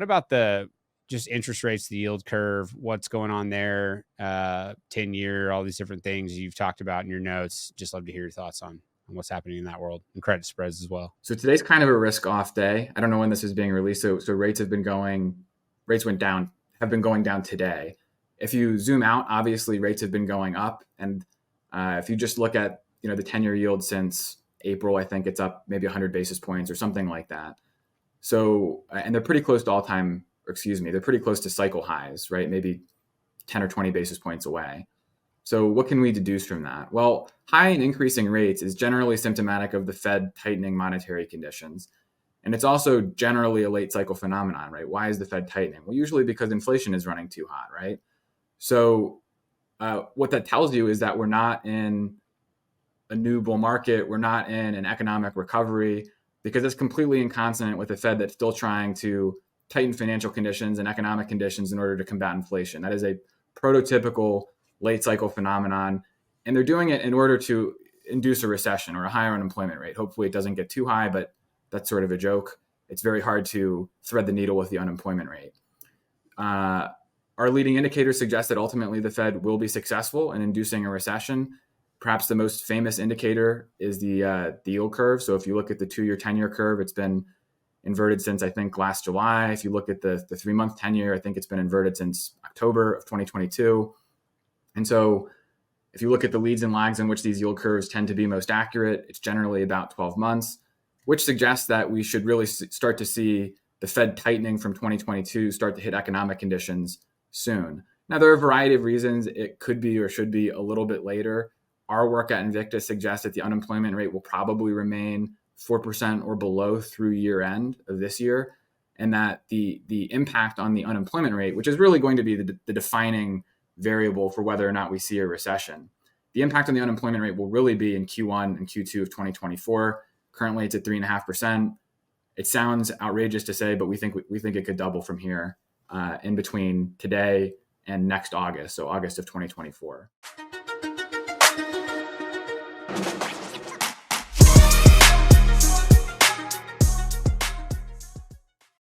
What about the just interest rates, the yield curve, what's going on there, 10-year, all these different things you've talked about in your notes? Just love to hear your thoughts on what's happening in that world and credit spreads as well. So today's kind of a risk off day. I don't know when this is being released. So rates have been going down today. If you zoom out, obviously rates have been going up. And if you just look at, the 10-year yield since April, I think it's up maybe 100 basis points or something like that. So, and they're pretty close to they're pretty close to cycle highs, right? Maybe 10 or 20 basis points away. So what can we deduce from that? Well, high and increasing rates is generally symptomatic of the Fed tightening monetary conditions. And it's also generally a late cycle phenomenon, right? Why is the Fed tightening? Well, usually because inflation is running too hot, right? So what that tells you is that we're not in a new bull market. We're not in an economic recovery, because it's completely inconsonant with a Fed that's still trying to tighten financial conditions and economic conditions in order to combat inflation. That is a prototypical late cycle phenomenon. And they're doing it in order to induce a recession or a higher unemployment rate. Hopefully it doesn't get too high, but that's sort of a joke. It's very hard to thread the needle with the unemployment rate. Our leading indicators suggest that ultimately the Fed will be successful in inducing a recession. Perhaps the most famous indicator is the yield curve. So if you look at the 2-year, 10-year curve, it's been inverted since, I think, last July. If you look at the 3-month 10-year, I think it's been inverted since October of 2022. And so if you look at the leads and lags in which these yield curves tend to be most accurate, it's generally about 12 months, which suggests that we should really start to see the Fed tightening from 2022 start to hit economic conditions soon. Now, there are a variety of reasons it could be or should be a little bit later. Our work at Invictus suggests that the unemployment rate will probably remain 4% or below through year end of this year, and that the impact on the unemployment rate, which is really going to be the defining variable for whether or not we see a recession, the impact on the unemployment rate will really be in Q1 and Q2 of 2024. Currently, it's at 3.5%. It sounds outrageous to say, but we think it could double from here in between today and next August, so August of 2024.